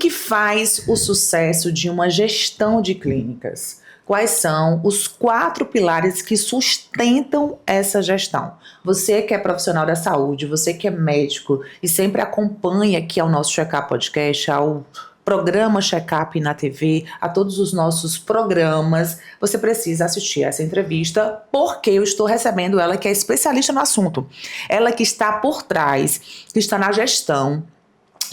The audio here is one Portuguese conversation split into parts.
que faz o sucesso de uma gestão de clínicas? Quais são os 4 pilares que sustentam essa gestão? Você que é profissional da saúde, você que é médico e sempre acompanha aqui ao nosso Checkup Podcast, ao programa Checkup na TV, a todos os nossos programas, você precisa assistir essa entrevista, porque eu estou recebendo ela que é especialista no assunto. Ela que está por trás, que está na gestão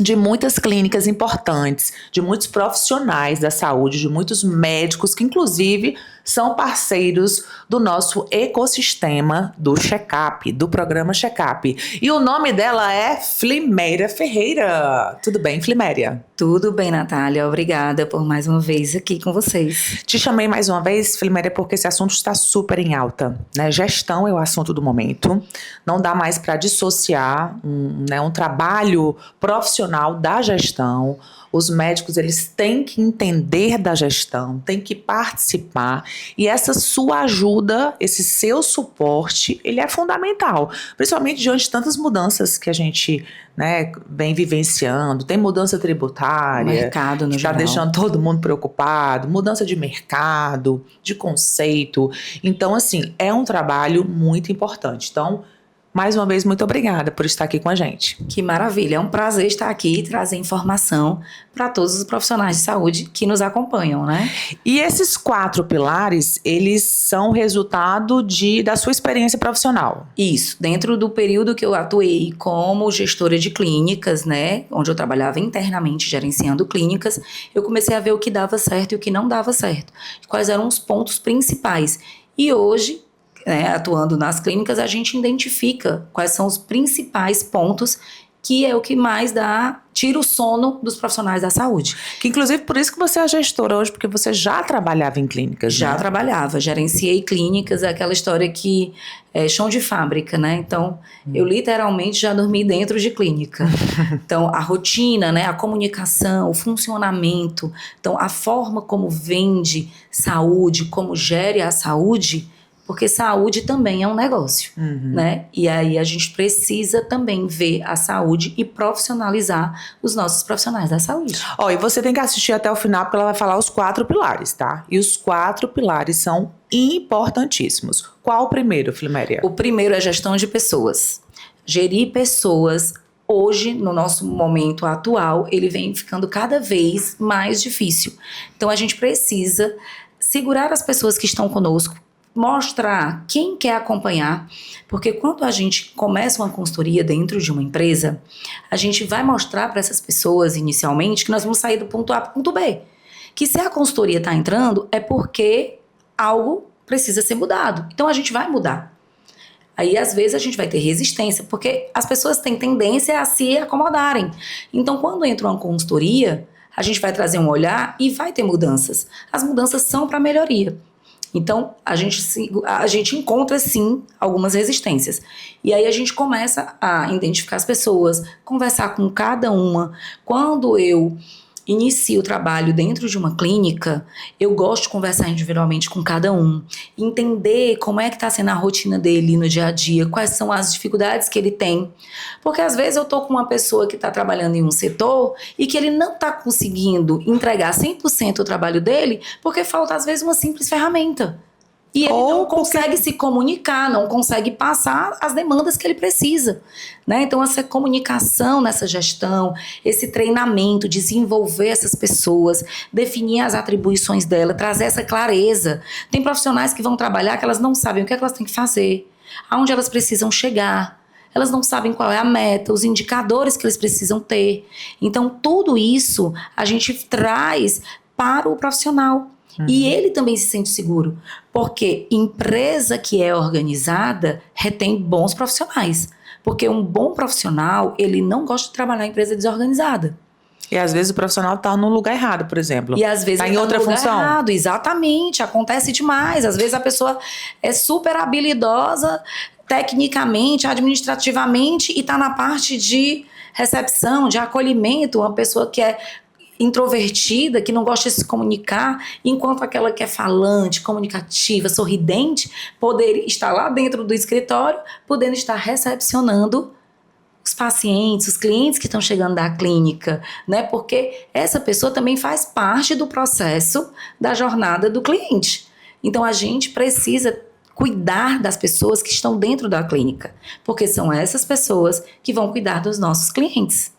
de muitas clínicas importantes, de muitos profissionais da saúde, de muitos médicos que inclusive são parceiros do nosso ecossistema do Checkup, do programa Checkup. E o nome dela é Fliméria Ferreira. Tudo bem, Fliméria? Tudo bem, Natália. Obrigada por mais uma vez aqui com vocês. Te chamei mais uma vez, Fliméria, porque esse assunto está super em alta, né? Gestão é o assunto do momento. Não dá mais para dissociar um trabalho profissional da gestão. Os médicos, eles têm que entender da gestão, têm que participar, e essa sua ajuda, esse seu suporte, ele é fundamental, principalmente diante de tantas mudanças que a gente, né, vem vivenciando. Tem mudança tributária, mercado no que está deixando todo mundo preocupado, mudança de mercado, de conceito. Então, assim, é um trabalho muito importante. Então, mais uma vez, muito obrigada por estar aqui com a gente. Que maravilha, é um prazer estar aqui e trazer informação para todos os profissionais de saúde que nos acompanham, né? E esses 4 pilares, eles são resultado da sua experiência profissional. Isso, dentro do período que eu atuei como gestora de clínicas, né, onde eu trabalhava internamente gerenciando clínicas, eu comecei a ver o que dava certo e o que não dava certo, quais eram os pontos principais. E hoje, atuando nas clínicas, a gente identifica quais são os principais pontos que é o que mais tira o sono dos profissionais da saúde. Que inclusive por isso que você é gestora hoje, porque você já trabalhava em clínicas, Já trabalhava, gerenciei clínicas, é aquela história que é chão de fábrica, né? Então, eu literalmente já dormi dentro de clínica. Então, a rotina, né? A comunicação, o funcionamento, então a forma como vende saúde, como gere a saúde, porque saúde também é um negócio, né? E aí a gente precisa também ver a saúde e profissionalizar os nossos profissionais da saúde. E você tem que assistir até o final, porque ela vai falar os 4 pilares, tá? E os 4 pilares são importantíssimos. Qual o primeiro, Fliméria? O primeiro é gestão de pessoas. Gerir pessoas, hoje, no nosso momento atual, ele vem ficando cada vez mais difícil. Então, a gente precisa segurar as pessoas que estão conosco, mostrar quem quer acompanhar, porque quando a gente começa uma consultoria dentro de uma empresa, a gente vai mostrar para essas pessoas inicialmente que nós vamos sair do ponto A para o ponto B, que se a consultoria está entrando é porque algo precisa ser mudado, então a gente vai mudar. Aí às vezes a gente vai ter resistência, porque as pessoas têm tendência a se acomodarem. Então quando entra uma consultoria, a gente vai trazer um olhar e vai ter mudanças. As mudanças são para melhoria. Então, a gente encontra, sim, algumas resistências. E aí a gente começa a identificar as pessoas, conversar com cada uma. Quando eu inicio o trabalho dentro de uma clínica, eu gosto de conversar individualmente com cada um. Entender como é que está sendo a rotina dele no dia a dia, quais são as dificuldades que ele tem. Porque às vezes eu estou com uma pessoa que está trabalhando em um setor e que ele não está conseguindo entregar 100% o trabalho dele porque falta às vezes uma simples ferramenta. E ele não consegue se comunicar, não consegue passar as demandas que ele precisa, né? Então, essa comunicação nessa gestão, esse treinamento, desenvolver essas pessoas, definir as atribuições dela, trazer essa clareza. Tem profissionais que vão trabalhar que elas não sabem o que é que elas têm que fazer, aonde elas precisam chegar. Elas não sabem qual é a meta, os indicadores que eles precisam ter. Então, tudo isso a gente traz para o profissional. E ele também se sente seguro, porque empresa que é organizada retém bons profissionais. Porque um bom profissional, ele não gosta de trabalhar em empresa desorganizada. E às vezes o profissional está no lugar errado, por exemplo. E às vezes está em outra função. Errado, exatamente, acontece demais. Às vezes a pessoa é super habilidosa, tecnicamente, administrativamente, e está na parte de recepção, de acolhimento, uma pessoa que é introvertida, que não gosta de se comunicar, enquanto aquela que é falante, comunicativa, sorridente, poder estar lá dentro do escritório, podendo estar recepcionando os pacientes, os clientes que estão chegando da clínica, né? Porque essa pessoa também faz parte do processo da jornada do cliente. Então, a gente precisa cuidar das pessoas que estão dentro da clínica, porque são essas pessoas que vão cuidar dos nossos clientes.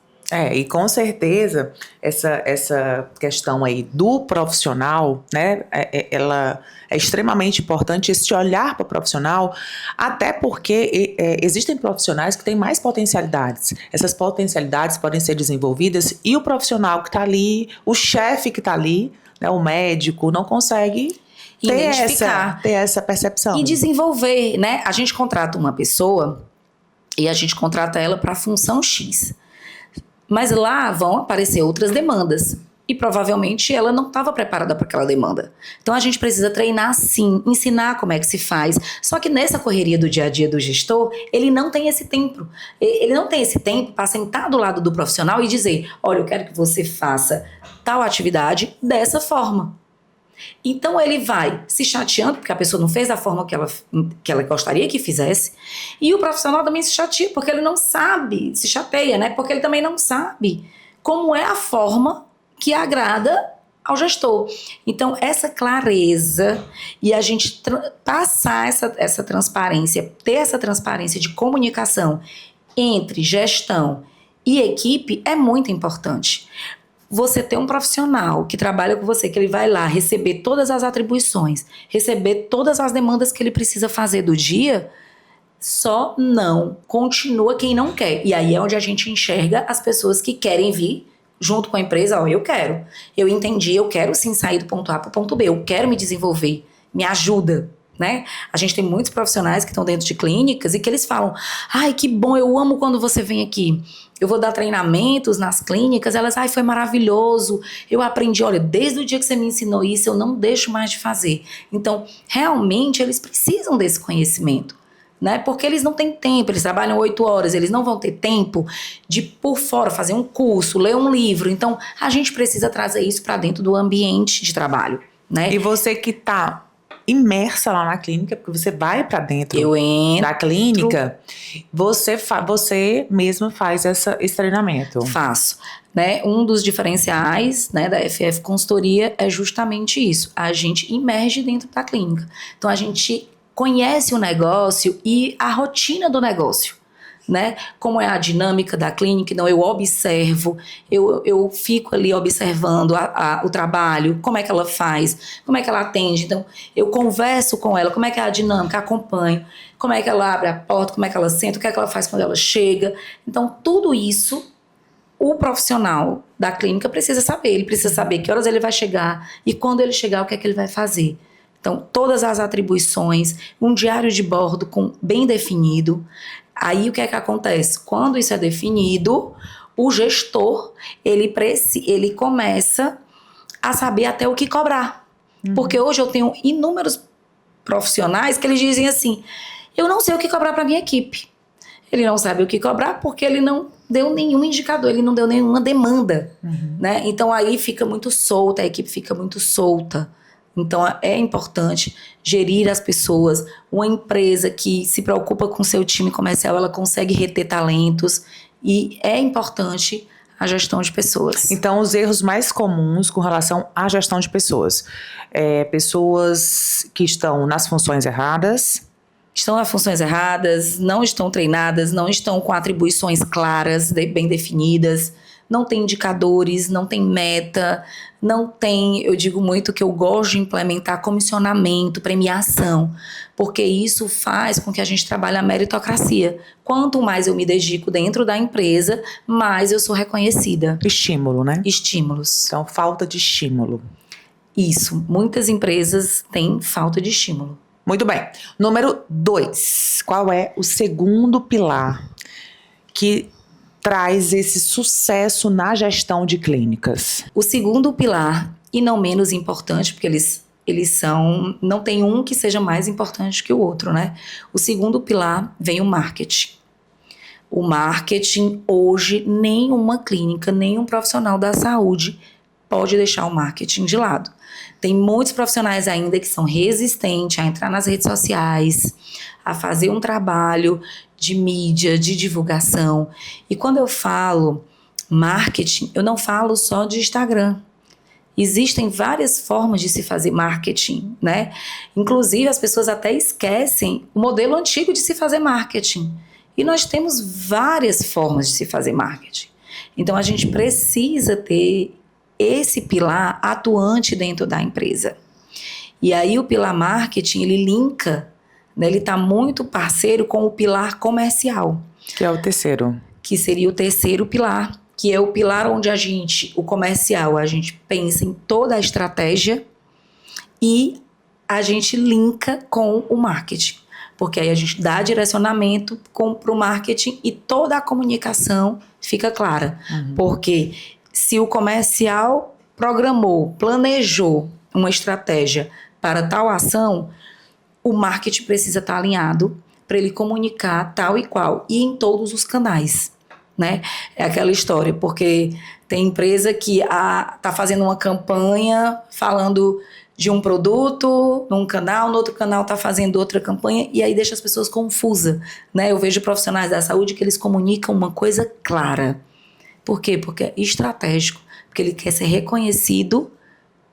E com certeza essa questão aí do profissional, né, ela é extremamente importante, esse olhar para o profissional, até porque existem profissionais que têm mais potencialidades. Essas potencialidades podem ser desenvolvidas e o profissional que está ali, o chefe que está ali, né, o médico, não consegue ter essa percepção. E desenvolver, né? A gente contrata uma pessoa e a gente contrata ela para a função X. Mas lá vão aparecer outras demandas. E provavelmente ela não estava preparada para aquela demanda. Então a gente precisa treinar sim, ensinar como é que se faz. Só que nessa correria do dia a dia do gestor, ele não tem esse tempo. Ele não tem esse tempo para sentar do lado do profissional e dizer: olha, eu quero que você faça tal atividade dessa forma. Então ele vai se chateando porque a pessoa não fez da forma que ela gostaria que fizesse, e o profissional também se chateia porque ele não sabe, se chateia, né? Porque ele também não sabe como é a forma que agrada ao gestor. Então essa clareza e a gente passar essa transparência, ter essa transparência de comunicação entre gestão e equipe é muito importante. Você ter um profissional que trabalha com você, que ele vai lá receber todas as atribuições, receber todas as demandas que ele precisa fazer do dia, só não continua quem não quer. E aí é onde a gente enxerga as pessoas que querem vir junto com a empresa. Ó, eu quero, eu entendi, eu quero sim sair do ponto A para o ponto B, eu quero me desenvolver, me ajuda. Né? A gente tem muitos profissionais que estão dentro de clínicas e que eles falam: ai, que bom, eu amo quando você vem aqui. Eu vou dar treinamentos nas clínicas. Elas: ai, foi maravilhoso, eu aprendi, olha, desde o dia que você me ensinou isso, eu não deixo mais de fazer. Então, realmente, eles precisam desse conhecimento, né? Porque eles não têm tempo, eles trabalham 8 horas, eles não vão ter tempo de, por fora, fazer um curso, ler um livro. Então, a gente precisa trazer isso para dentro do ambiente de trabalho, né? E você que está imersa lá na clínica, porque você vai para dentro da clínica, você mesma faz esse treinamento. Faço. Né? Um dos diferenciais, né, da FF Consultoria é justamente isso. A gente imerge dentro da clínica. Então a gente conhece o negócio e a rotina do negócio. Né? Como é a dinâmica da clínica. Então eu observo, eu fico ali observando o trabalho, como é que ela faz, como é que ela atende. Então eu converso com ela, como é que é a dinâmica, acompanho, como é que ela abre a porta, como é que ela senta, o que é que ela faz quando ela chega. Então tudo isso o profissional da clínica precisa saber. Ele precisa saber que horas ele vai chegar e quando ele chegar o que é que ele vai fazer. Então todas as atribuições, um diário de bordo bem definido. Aí o que é que acontece? Quando isso é definido, o gestor, ele começa a saber até o que cobrar. Porque hoje eu tenho inúmeros profissionais que eles dizem assim: eu não sei o que cobrar para minha equipe. Ele não sabe o que cobrar porque ele não deu nenhum indicador, ele não deu nenhuma demanda. Né? Então aí fica muito solta, a equipe fica muito solta. Então é importante gerir as pessoas. Uma empresa que se preocupa com seu time comercial, ela consegue reter talentos, e é importante a gestão de pessoas. Então, os erros mais comuns com relação à gestão de pessoas: pessoas que estão nas funções erradas. Estão nas funções erradas, não estão treinadas, não estão com atribuições claras, bem definidas, não tem indicadores, não tem meta, não tem, eu digo muito que eu gosto de implementar comissionamento, premiação, porque isso faz com que a gente trabalhe a meritocracia. Quanto mais eu me dedico dentro da empresa, mais eu sou reconhecida. Estímulo, né? Estímulos. Então, falta de estímulo. Isso, muitas empresas têm falta de estímulo. Muito bem. Número 2. Qual é o segundo pilar que traz esse sucesso na gestão de clínicas? O segundo pilar, e não menos importante, porque eles são, não tem um que seja mais importante que o outro, né? O segundo pilar vem o marketing. O marketing, hoje, nenhuma clínica, nenhum profissional da saúde pode deixar o marketing de lado. Tem muitos profissionais ainda que são resistentes a entrar nas redes sociais, a fazer um trabalho de mídia, de divulgação. E quando eu falo marketing, eu não falo só de Instagram. Existem várias formas de se fazer marketing, né? Inclusive, as pessoas até esquecem o modelo antigo de se fazer marketing. E nós temos várias formas de se fazer marketing. Então, a gente precisa ter esse pilar atuante dentro da empresa. E aí, o pilar marketing, ele linka, né? Ele está muito parceiro com o pilar comercial. Que é o terceiro. Que seria o terceiro pilar, que é o pilar onde o comercial, a gente pensa em toda a estratégia e a gente linka com o marketing. Porque aí a gente dá direcionamento para o marketing e toda a comunicação fica clara. Porque se o comercial programou, planejou uma estratégia para tal ação, o marketing precisa estar alinhado para ele comunicar tal e qual, e em todos os canais. Né? É aquela história, porque tem empresa que tá fazendo uma campanha falando de um produto num canal, no outro canal tá fazendo outra campanha, e aí deixa as pessoas confusas, né? Eu vejo profissionais da saúde que eles comunicam uma coisa clara. Por quê? Porque é estratégico, porque ele quer ser reconhecido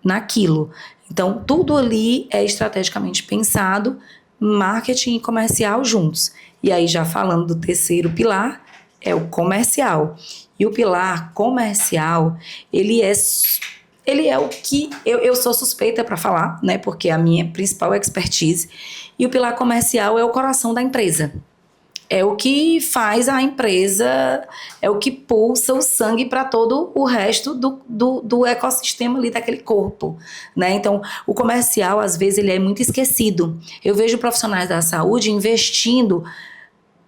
naquilo. Então, tudo ali é estrategicamente pensado, marketing e comercial juntos. E aí, já falando do terceiro pilar, é o comercial. E o pilar comercial, ele é o que eu sou suspeita para falar, né? Porque é a minha principal expertise. E o pilar comercial é o coração da empresa. É o que faz a empresa, é o que pulsa o sangue para todo o resto do ecossistema ali daquele corpo, né? Então, o comercial, às vezes, ele é muito esquecido. Eu vejo profissionais da saúde investindo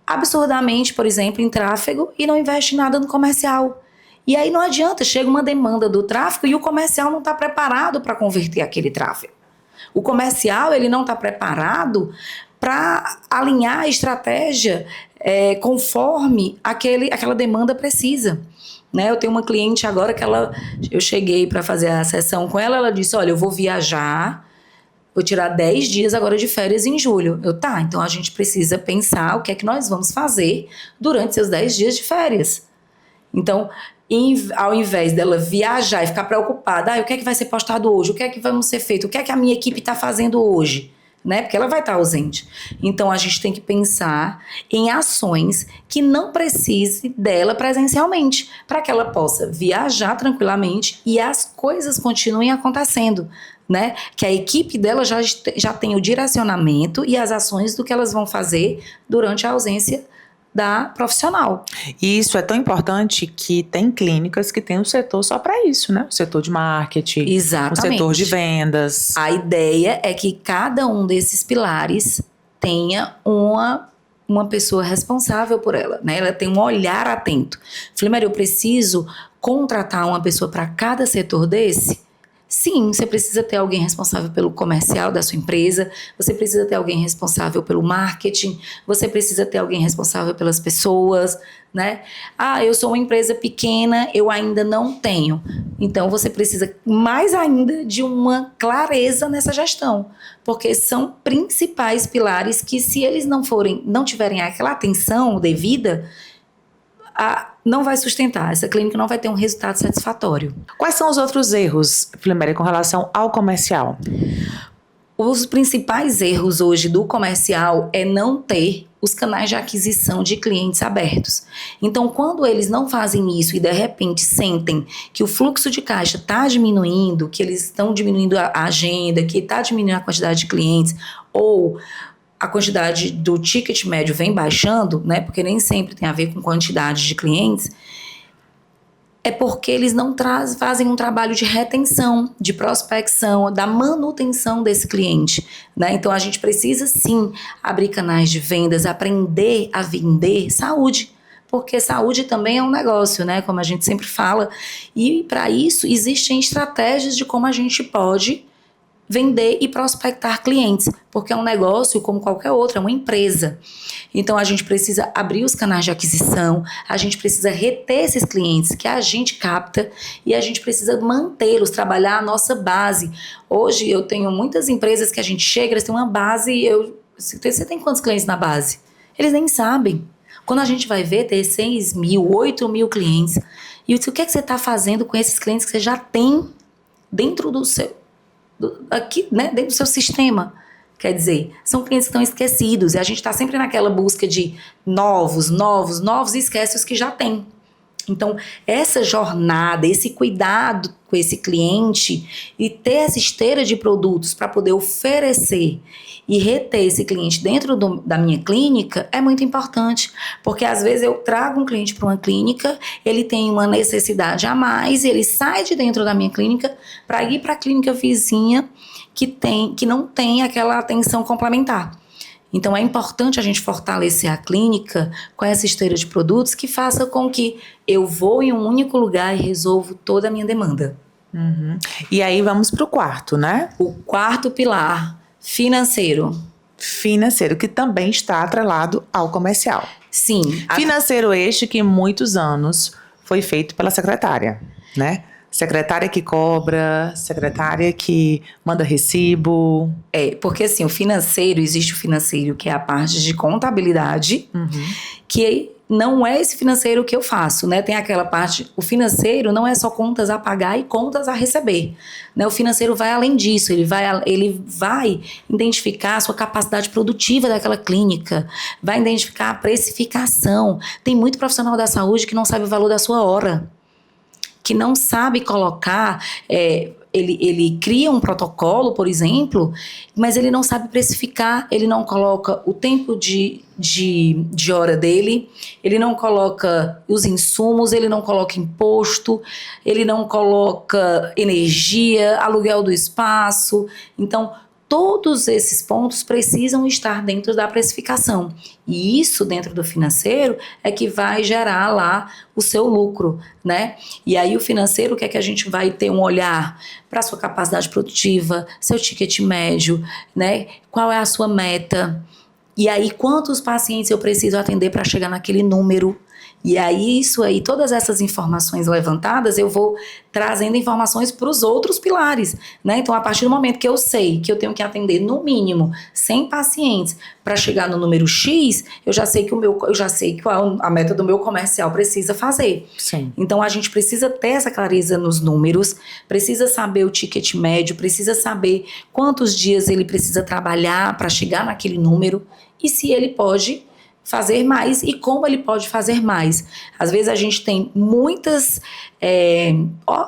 absurdamente, por exemplo, em tráfego e não investe nada no comercial. E aí não adianta, chega uma demanda do tráfego e o comercial não está preparado para converter aquele tráfego. O comercial, ele não está preparado para alinhar a estratégia conforme aquela demanda precisa. Né? Eu tenho uma cliente agora que eu cheguei para fazer a sessão com ela, ela disse, olha, eu vou viajar, vou tirar 10 dias agora de férias em julho. Tá, então a gente precisa pensar o que é que nós vamos fazer durante seus 10 dias de férias. Então, ao invés dela viajar e ficar preocupada, o que é que vai ser postado hoje? O que é que vamos ser feito? O que é que a minha equipe está fazendo hoje? Né? Porque ela vai estar ausente. Então, a gente tem que pensar em ações que não precise dela presencialmente, para que ela possa viajar tranquilamente e as coisas continuem acontecendo. Né? Que a equipe dela já tem o direcionamento e as ações do que elas vão fazer durante a ausência da profissional. E isso é tão importante que tem clínicas que tem um setor só para isso, né? O setor de marketing, Exatamente. o setor de vendas. A ideia é que cada um desses pilares tenha uma pessoa responsável por ela, né? Ela tem um olhar atento. Falei, Maria, eu preciso contratar uma pessoa para cada setor desse? Sim, você precisa ter alguém responsável pelo comercial da sua empresa, você precisa ter alguém responsável pelo marketing, você precisa ter alguém responsável pelas pessoas, né? Eu sou uma empresa pequena, eu ainda não tenho. Então, você precisa mais ainda de uma clareza nessa gestão, porque são principais pilares que, se eles não tiverem aquela atenção devida, não vai sustentar, essa clínica não vai ter um resultado satisfatório. Quais são os outros erros, Filiméria, com relação ao comercial? Os principais erros hoje do comercial é não ter os canais de aquisição de clientes abertos. Então, quando eles não fazem isso e de repente sentem que o fluxo de caixa está diminuindo, que eles estão diminuindo a agenda, que está diminuindo a quantidade de clientes, ou a quantidade do ticket médio vem baixando, né, porque nem sempre tem a ver com quantidade de clientes, é porque eles não fazem um trabalho de retenção, de prospecção, da manutenção desse cliente, né? Então, a gente precisa, sim, abrir canais de vendas, aprender a vender saúde, porque saúde também é um negócio, né? Como a gente sempre fala. E, para isso, existem estratégias de como a gente pode vender e prospectar clientes, porque é um negócio como qualquer outro, é uma empresa. Então a gente precisa abrir os canais de aquisição, a gente precisa reter esses clientes que a gente capta e a gente precisa mantê-los, trabalhar a nossa base. Hoje eu tenho muitas empresas que a gente chega, eles têm uma base, você tem quantos clientes na base? Eles nem sabem. Quando a gente vai ver, ter 6 mil, 8 mil clientes, e o que é que você está fazendo com esses clientes que você já tem dentro do seu aqui, né, dentro do seu sistema? Quer dizer, são clientes que estão esquecidos e a gente está sempre naquela busca de novos e esquece os que já tem. Então, essa jornada, esse cuidado com esse cliente e ter essa esteira de produtos para poder oferecer e reter esse cliente dentro da minha clínica é muito importante, porque às vezes eu trago um cliente para uma clínica, ele tem uma necessidade a mais, ele sai de dentro da minha clínica para ir para a clínica vizinha que não tem aquela atenção complementar. Então é importante a gente fortalecer a clínica com essa esteira de produtos que faça com que eu vou em um único lugar e resolvo toda a minha demanda. Uhum. E aí vamos para o quarto, né? O quarto pilar, financeiro. Financeiro, que também está atrelado ao comercial. Sim. Financeiro este que muitos anos foi feito pela secretária, né? Secretária que cobra, secretária que manda recibo. Porque assim, existe o financeiro que é a parte de contabilidade, que não é esse financeiro que eu faço, né? Tem aquela parte, o financeiro não é só contas a pagar e contas a receber, né? O financeiro vai além disso, ele vai identificar a sua capacidade produtiva daquela clínica, vai identificar a precificação. Tem muito profissional da saúde que não sabe o valor da sua hora, que não sabe colocar, ele cria um protocolo, por exemplo, mas ele não sabe precificar, ele não coloca o tempo de hora dele, ele não coloca os insumos, ele não coloca imposto, ele não coloca energia, aluguel do espaço. Então, todos esses pontos precisam estar dentro da precificação. E isso dentro do financeiro é que vai gerar lá o seu lucro, né? E aí o financeiro, o que é que a gente vai ter um olhar para a sua capacidade produtiva, seu ticket médio, né? Qual é a sua meta? E aí quantos pacientes eu preciso atender para chegar naquele número? E aí, todas essas informações levantadas, eu vou trazendo informações para os outros pilares, né? Então, a partir do momento que eu sei que eu tenho que atender, no mínimo, 100 pacientes para chegar no número X, eu já sei qual a meta do meu comercial precisa fazer. Sim. Então, a gente precisa ter essa clareza nos números, precisa saber o ticket médio, precisa saber quantos dias ele precisa trabalhar para chegar naquele número e se ele pode fazer mais e como ele pode fazer mais. Às vezes a gente tem muitas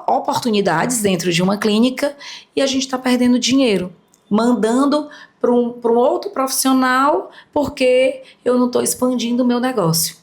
oportunidades dentro de uma clínica e a gente está perdendo dinheiro, mandando para um outro profissional porque eu não estou expandindo o meu negócio.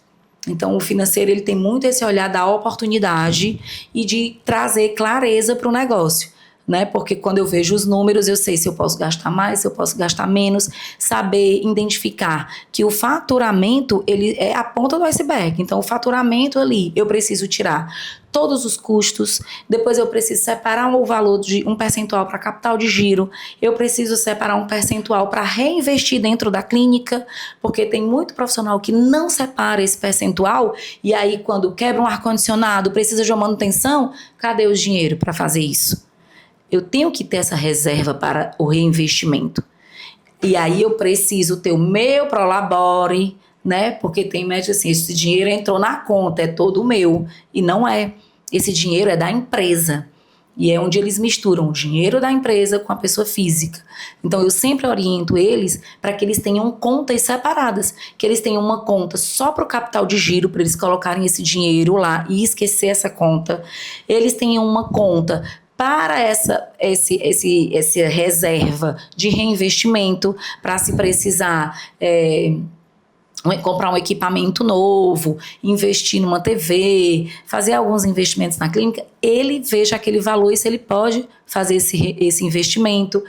Então o financeiro ele tem muito esse olhar da oportunidade e de trazer clareza para o negócio, né? Porque quando eu vejo os números, eu sei se eu posso gastar mais, se eu posso gastar menos, saber identificar que o faturamento, ele é a ponta do iceberg. Então, o faturamento ali, eu preciso tirar todos os custos, depois eu preciso separar o valor de um percentual para capital de giro, eu preciso separar um percentual para reinvestir dentro da clínica, porque tem muito profissional que não separa esse percentual, e aí quando quebra um ar-condicionado, precisa de uma manutenção, cadê o dinheiro para fazer isso? Eu tenho que ter essa reserva para o reinvestimento. E aí eu preciso ter o meu Prolabore, né? Porque tem médico assim, esse dinheiro entrou na conta, é todo meu. E não é. Esse dinheiro é da empresa. E é onde eles misturam o dinheiro da empresa com a pessoa física. Então eu sempre oriento eles para que eles tenham contas separadas. Que eles tenham uma conta só para o capital de giro, para eles colocarem esse dinheiro lá e esquecer essa conta. Eles tenham uma conta para essa reserva de reinvestimento, para se precisar comprar um equipamento novo, investir numa TV, fazer alguns investimentos na clínica, ele veja aquele valor e se ele pode fazer esse investimento.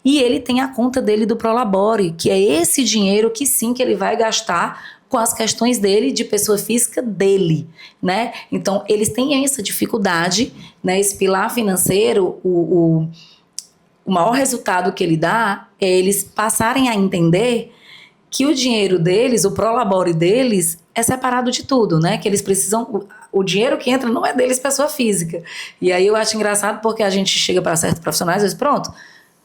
E ele tem a conta dele do Prolabore, que é esse dinheiro que sim, que ele vai gastar com as questões dele, de pessoa física dele, né? Então, eles têm essa dificuldade, né? Esse pilar financeiro, o maior resultado que ele dá é eles passarem a entender que o dinheiro deles, o prolabore deles, é separado de tudo, né? Que eles precisam... O dinheiro que entra não é deles, pessoa física. E aí eu acho engraçado porque a gente chega para certos profissionais e diz, pronto,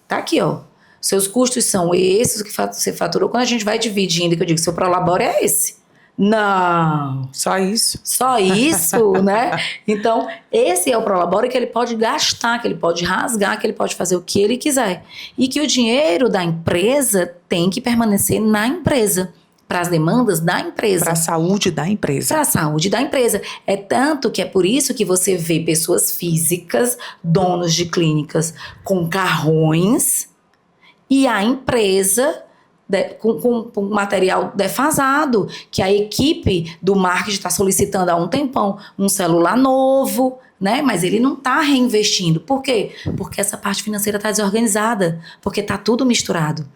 tá aqui, ó. Seus custos são esses que você faturou. Quando a gente vai dividindo, que eu digo, seu prolabore é esse. Não. Só isso. Só isso, né? Então, esse é o prolabore que ele pode gastar, que ele pode rasgar, que ele pode fazer o que ele quiser. E que o dinheiro da empresa tem que permanecer na empresa, para as demandas da empresa. Para a saúde da empresa. Para a saúde da empresa. É tanto que é por isso que você vê pessoas físicas, donos de clínicas com carrões, e a empresa com material defasado, que a equipe do marketing está solicitando há um tempão um celular novo, né? Mas ele não está reinvestindo. Por quê? Porque essa parte financeira está desorganizada, porque está tudo misturado.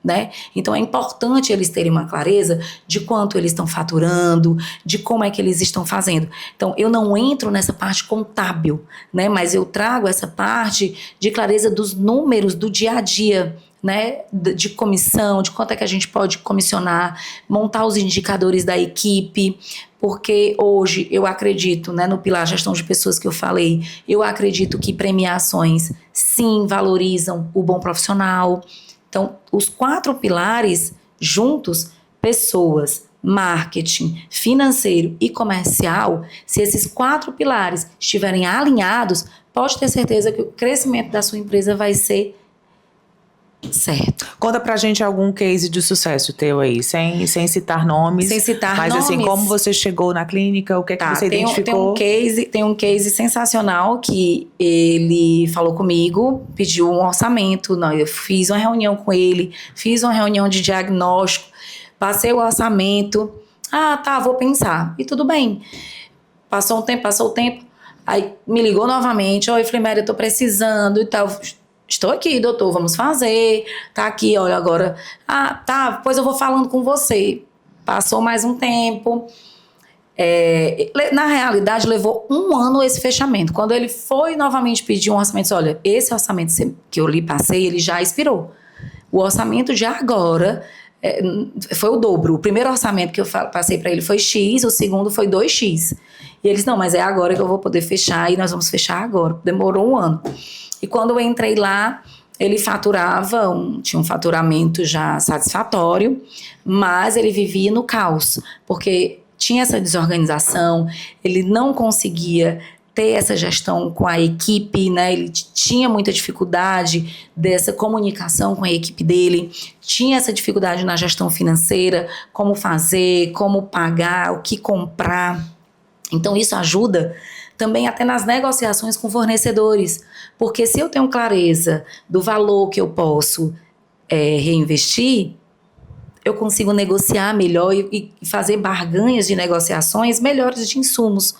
Né? Então é importante eles terem uma clareza de quanto eles estão faturando, de como é que eles estão fazendo. Então eu não entro nessa parte contábil, né? Mas eu trago essa parte de clareza dos números do dia a dia, né? De comissão, de quanto é que a gente pode comissionar, montar os indicadores da equipe, porque hoje eu acredito, né, no pilar gestão de pessoas que eu falei, eu acredito que premiações sim valorizam o bom profissional. Então, os 4 pilares juntos, pessoas, marketing, financeiro e comercial, se esses 4 pilares estiverem alinhados, pode ter certeza que o crescimento da sua empresa vai ser certo. Conta pra gente algum case de sucesso teu aí, sem citar nomes. Sem citar mas nomes. Mas assim, como você chegou na clínica, o que é que você identificou? Tem um case sensacional que ele falou comigo, pediu um orçamento, eu fiz uma reunião com ele, fiz uma reunião de diagnóstico, passei o orçamento, tá, vou pensar. E tudo bem. Passou o tempo, aí me ligou novamente, oi, falei, Mary, eu tô precisando e tal. Estou aqui, doutor, vamos fazer. Tá aqui, olha, agora. Tá, pois eu vou falando com você. Passou mais um tempo. Na realidade, levou 1 ano esse fechamento. Quando ele foi novamente pedir um orçamento, disse, olha, esse orçamento que eu lhe passei, ele já expirou. O orçamento de agora foi o dobro. O primeiro orçamento que eu passei para ele foi X, o segundo foi 2X. E eles, não, mas é agora que eu vou poder fechar e nós vamos fechar agora. Demorou 1 ano. E quando eu entrei lá, ele faturava, tinha um faturamento já satisfatório, mas ele vivia no caos, porque tinha essa desorganização, ele não conseguia ter essa gestão com a equipe, né? Ele tinha muita dificuldade dessa comunicação com a equipe dele, tinha essa dificuldade na gestão financeira, como fazer, como pagar, o que comprar. Então isso ajuda também até nas negociações com fornecedores, porque se eu tenho clareza do valor que eu posso reinvestir, eu consigo negociar melhor e fazer barganhas de negociações melhores de insumos.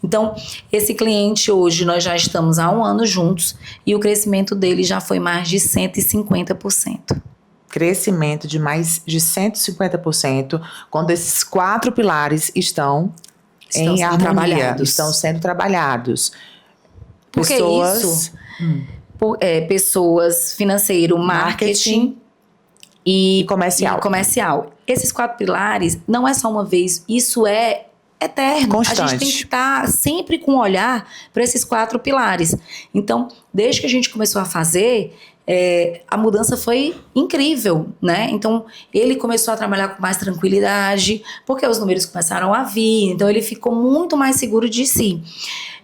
Então, esse cliente hoje, nós já estamos há 1 ano juntos e o crescimento dele já foi mais de 150%. Crescimento de mais de 150%, quando esses 4 pilares estão em harmonia, estão sendo trabalhados. Porque isso? Pessoas, financeiro, marketing e comercial. Esses 4 pilares não é só uma vez, isso é eterno. Constante. A gente tem que estar sempre com um olhar para esses 4 pilares. Então, desde que a gente começou a fazer, a mudança foi incrível, né? Então, ele começou a trabalhar com mais tranquilidade, porque os números começaram a vir, então ele ficou muito mais seguro de si.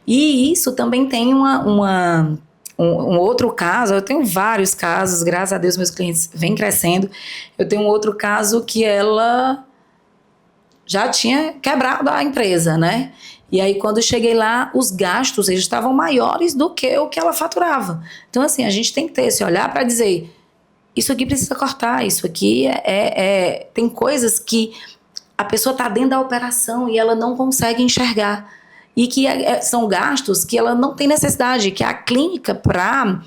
E isso também tem um outro caso, eu tenho vários casos, graças a Deus meus clientes vêm crescendo. Eu tenho um outro caso que ela já tinha quebrado a empresa, né? E aí, quando eu cheguei lá, os gastos eles estavam maiores do que o que ela faturava. Então, assim, a gente tem que ter esse olhar para dizer, isso aqui precisa cortar, isso aqui tem coisas que a pessoa está dentro da operação e ela não consegue enxergar. E que são gastos que ela não tem necessidade, que a clínica, para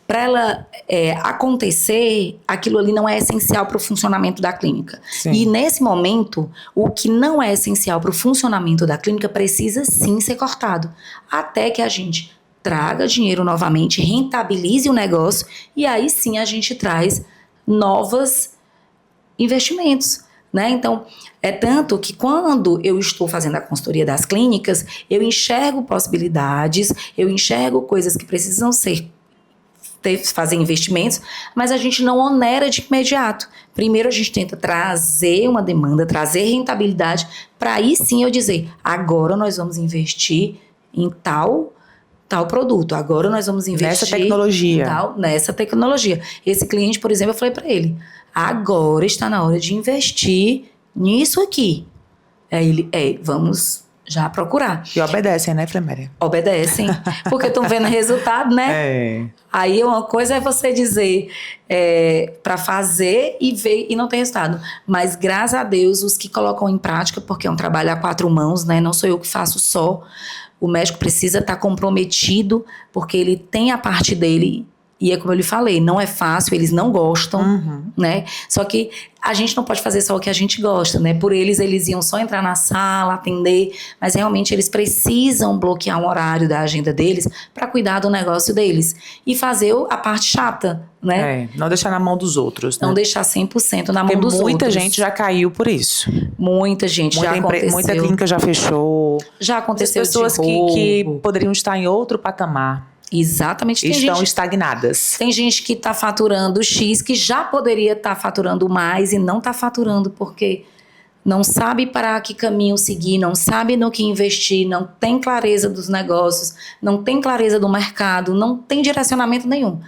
ela acontecer, aquilo ali não é essencial para o funcionamento da clínica. Sim. E nesse momento, o que não é essencial para o funcionamento da clínica precisa sim ser cortado. Até que a gente traga dinheiro novamente, rentabilize o negócio e aí sim a gente traz novos investimentos, né? Então, é tanto que quando eu estou fazendo a consultoria das clínicas, eu enxergo possibilidades, eu enxergo coisas que precisam fazer investimentos, mas a gente não onera de imediato. Primeiro a gente tenta trazer uma demanda, trazer rentabilidade, para aí sim eu dizer, agora nós vamos investir em tal produto, agora nós vamos investir nessa tecnologia. Esse cliente, por exemplo, eu falei para ele, agora está na hora de investir nisso aqui. Aí ele, vamos já procurar. E obedecem, né, Fleméria? Obedecem, porque estão vendo resultado, né? É. Aí uma coisa é você dizer para fazer e ver e não tem resultado. Mas graças a Deus, os que colocam em prática, porque é um trabalho a 4 mãos, né? Não sou eu que faço só. O médico precisa estar comprometido, porque ele tem a parte dele. E é como eu lhe falei, não é fácil, eles não gostam, né? Só que a gente não pode fazer só o que a gente gosta, né? Por eles iam só entrar na sala, atender, mas realmente eles precisam bloquear um horário da agenda deles para cuidar do negócio deles. E fazer a parte chata, né? Não deixar na mão dos outros, né? Não deixar 100% na mão dos outros. Muita gente já caiu por isso. Muita gente já aconteceu. Muita clínica já fechou. Já aconteceu pessoas que poderiam estar em outro patamar. Exatamente. Estão estagnadas. Tem gente que está faturando X, que já poderia estar faturando mais e não está faturando porque não sabe para que caminho seguir, não sabe no que investir, não tem clareza dos negócios, não tem clareza do mercado, não tem direcionamento nenhum.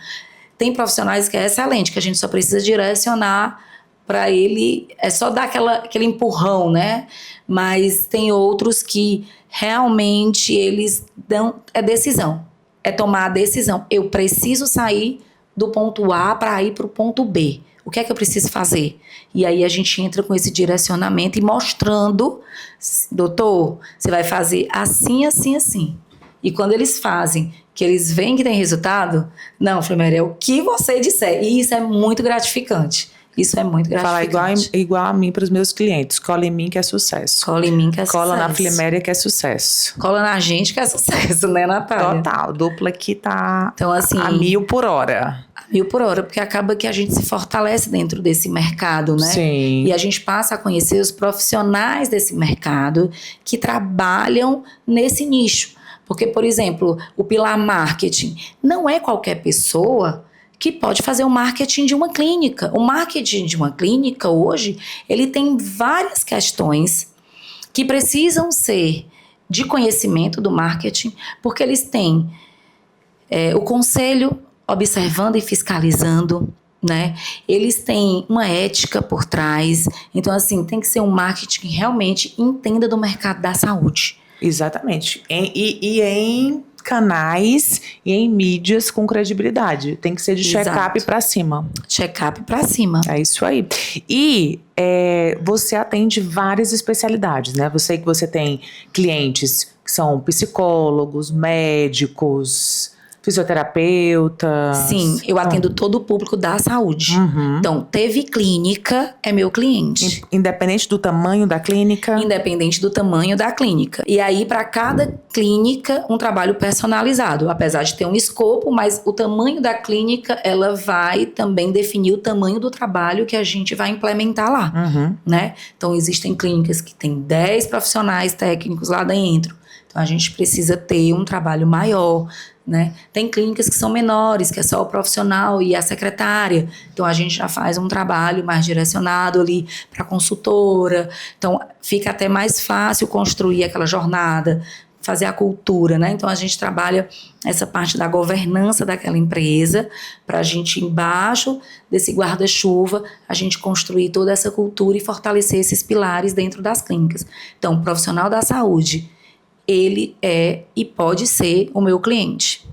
Tem profissionais que é excelente, que a gente só precisa direcionar para ele, é só dar aquele empurrão, né? Mas tem outros que realmente eles dão, é decisão. É tomar a decisão. Eu preciso sair do ponto A para ir para o ponto B. O que é que eu preciso fazer? E aí a gente entra com esse direcionamento e mostrando, doutor, você vai fazer assim, assim, assim. E quando eles fazem, que eles veem que tem resultado, não, Fleméria, é o que você disser. E isso é muito gratificante. Isso é muito gratificante. Falar igual a mim para os meus clientes. Cola em mim que é sucesso. Cola em mim que é sucesso. Cola na Fleméria que é sucesso. Cola na gente que é sucesso, né, Natália? Total. Dupla aqui tá então, assim, a 1000 por hora. A 1000 por hora, porque acaba que a gente se fortalece dentro desse mercado, né? Sim. E a gente passa a conhecer os profissionais desse mercado que trabalham nesse nicho. Porque, por exemplo, o pilar marketing não é qualquer pessoa que pode fazer o marketing de uma clínica. O marketing de uma clínica hoje, ele tem várias questões que precisam ser de conhecimento do marketing, porque eles têm o conselho observando e fiscalizando, né? Eles têm uma ética por trás. Então, assim, tem que ser um marketing que realmente entenda do mercado da saúde. Exatamente. E em canais e em mídias com credibilidade. Tem que ser de check-up para cima. Check-up para cima. É isso aí. E você atende várias especialidades, né? Você que você tem clientes que são psicólogos, médicos, fisioterapeutas. Sim, eu atendo todo o público da saúde. Então, teve clínica, é meu cliente. Independente do tamanho da clínica? Independente do tamanho da clínica. E aí, para cada clínica, um trabalho personalizado. Apesar de ter um escopo, mas o tamanho da clínica, ela vai também definir o tamanho do trabalho que a gente vai implementar lá, né? Então, existem clínicas que têm 10 profissionais técnicos lá dentro. Então, a gente precisa ter um trabalho maior, né? Tem clínicas que são menores, que é só o profissional e a secretária. Então, a gente já faz um trabalho mais direcionado ali para a consultora. Então, fica até mais fácil construir aquela jornada, fazer a cultura, né? Então, a gente trabalha essa parte da governança daquela empresa para a gente, embaixo desse guarda-chuva, a gente construir toda essa cultura e fortalecer esses pilares dentro das clínicas. Então, o profissional da saúde, ele é e pode ser o meu cliente.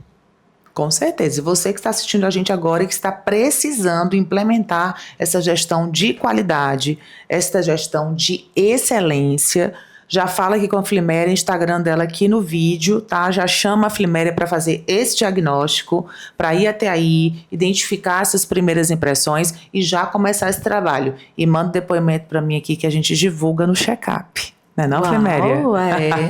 Com certeza. E você que está assistindo a gente agora e que está precisando implementar essa gestão de qualidade, essa gestão de excelência, já fala aqui com a Fleméria, Instagram dela aqui no vídeo, tá? Já chama a Fleméria para fazer esse diagnóstico, para ir até aí, identificar essas primeiras impressões e já começar esse trabalho. E manda depoimento para mim aqui que a gente divulga no check-up. Não é não, Uau, Fliméria?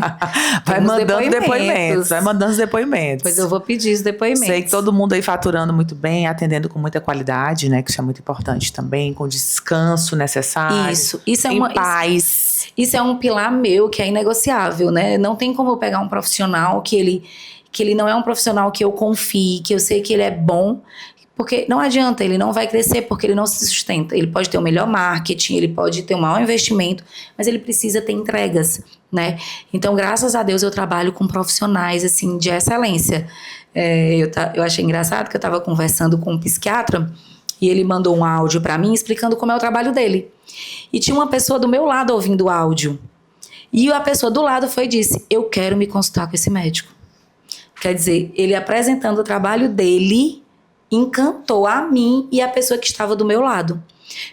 Vai Temos mandando depoimentos. Vai mandando os depoimentos. Pois eu vou pedir os depoimentos. Sei que todo mundo aí faturando muito bem, atendendo com muita qualidade, né? Que isso é muito importante também, com descanso necessário. Isso é em paz. Isso é um pilar meu que é inegociável, né? Não tem como eu pegar um profissional que ele não é um profissional que eu confie, que eu sei que ele é bom, porque não adianta, ele não vai crescer porque ele não se sustenta. Ele pode ter o melhor marketing, ele pode ter o maior investimento, mas ele precisa ter entregas, né? Então, graças a Deus, eu trabalho com profissionais, assim, de excelência. Eu achei engraçado que eu estava conversando com um psiquiatra e ele mandou um áudio para mim explicando como é o trabalho dele. E tinha uma pessoa do meu lado ouvindo o áudio. E a pessoa do lado foi e disse: eu quero me consultar com esse médico. Quer dizer, ele apresentando o trabalho dele encantou a mim e a pessoa que estava do meu lado.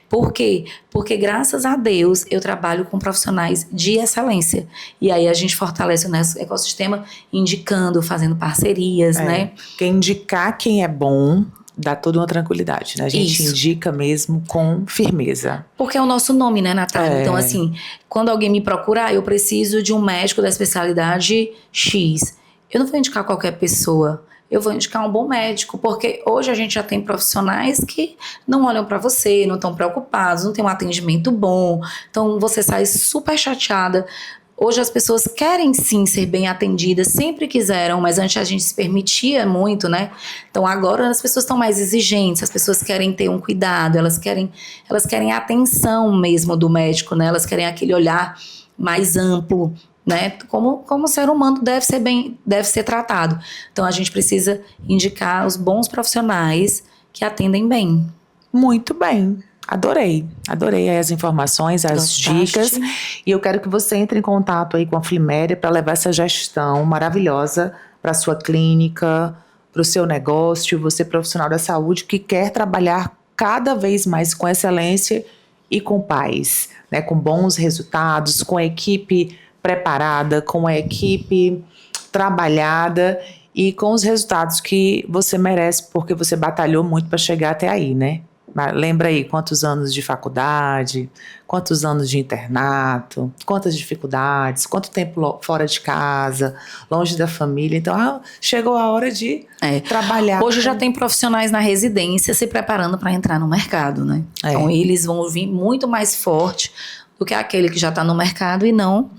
Por quê? Porque, graças a Deus, eu trabalho com profissionais de excelência. E aí a gente fortalece o nosso ecossistema indicando, fazendo parcerias, né? Porque indicar quem é bom dá toda uma tranquilidade, né? A gente indica mesmo com firmeza. Porque é o nosso nome, né, Natália? Então, assim, quando alguém me procurar, eu preciso de um médico da especialidade X. Eu não vou indicar qualquer pessoa. Eu vou indicar um bom médico, porque hoje a gente já tem profissionais que não olham para você, não estão preocupados, não tem um atendimento bom, então você sai super chateada. Hoje as pessoas querem sim ser bem atendidas, sempre quiseram, mas antes a gente se permitia muito, né? Então agora as pessoas estão mais exigentes, as pessoas querem ter um cuidado, elas querem a atenção mesmo do médico, né? Elas querem aquele olhar mais amplo, né? Como o ser humano deve ser tratado. Então a gente precisa indicar os bons profissionais que atendem bem. Muito bem. Adorei as informações, as dicas. E eu quero que você entre em contato aí com a Fliméria para levar essa gestão maravilhosa para sua clínica, para o seu negócio, você profissional da saúde que quer trabalhar cada vez mais com excelência e com paz, né? Com bons resultados, com a equipe preparada, com a equipe trabalhada e com os resultados que você merece, porque você batalhou muito para chegar até aí, né? Lembra aí quantos anos de faculdade, quantos anos de internato, quantas dificuldades, quanto tempo fora de casa, longe da família. Então, chegou a hora de trabalhar. Hoje já tem profissionais na residência se preparando para entrar no mercado, né? Então, eles vão vir muito mais forte do que aquele que já está no mercado e não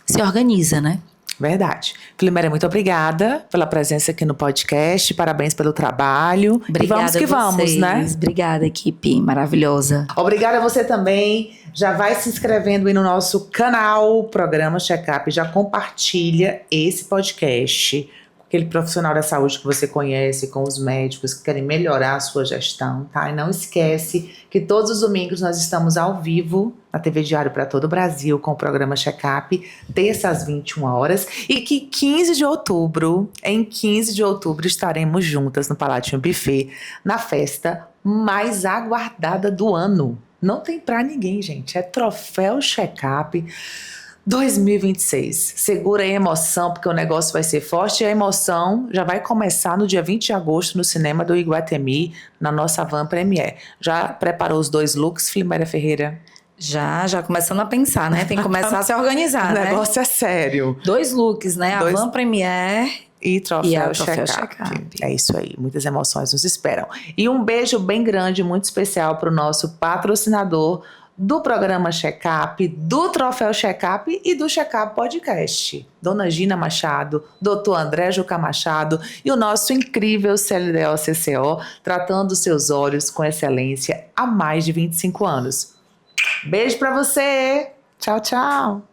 se organiza, né? Verdade. Fliméria, muito obrigada pela presença aqui no podcast. Parabéns pelo trabalho. Obrigada, e vamos que vamos, né? Obrigada, equipe maravilhosa. Obrigada a você também. Já vai se inscrevendo aí no nosso canal, Programa Checkup. Já compartilha esse podcast com aquele profissional da saúde que você conhece, com os médicos que querem melhorar a sua gestão, tá? E não esquece que todos os domingos nós estamos ao vivo na TV Diário para todo o Brasil com o Programa Checkup, terça às 21 horas. E que em 15 de outubro, estaremos juntas no Palatinho Buffet, na festa mais aguardada do ano. Não tem pra ninguém, gente. É Troféu Checkup 2026. Segura aí a emoção, porque o negócio vai ser forte. E a emoção já vai começar no dia 20 de agosto no cinema do Iguatemi, na nossa van Premiere. Já preparou os 2 looks, Fliméria Ferreira? Já começando a pensar, né? Tem que começar a se organizar, né? O negócio é sério. 2 looks, né? A van Premiere e Troféu Checkup. É isso aí, muitas emoções nos esperam. E um beijo bem grande, muito especial para o nosso patrocinador do Programa Checkup, do Troféu Checkup e do Checkup Podcast. Dona Gina Machado, Dr. André Juca Machado e o nosso incrível CLDO-CCO, tratando seus olhos com excelência há mais de 25 anos. Beijo pra você! Tchau, tchau!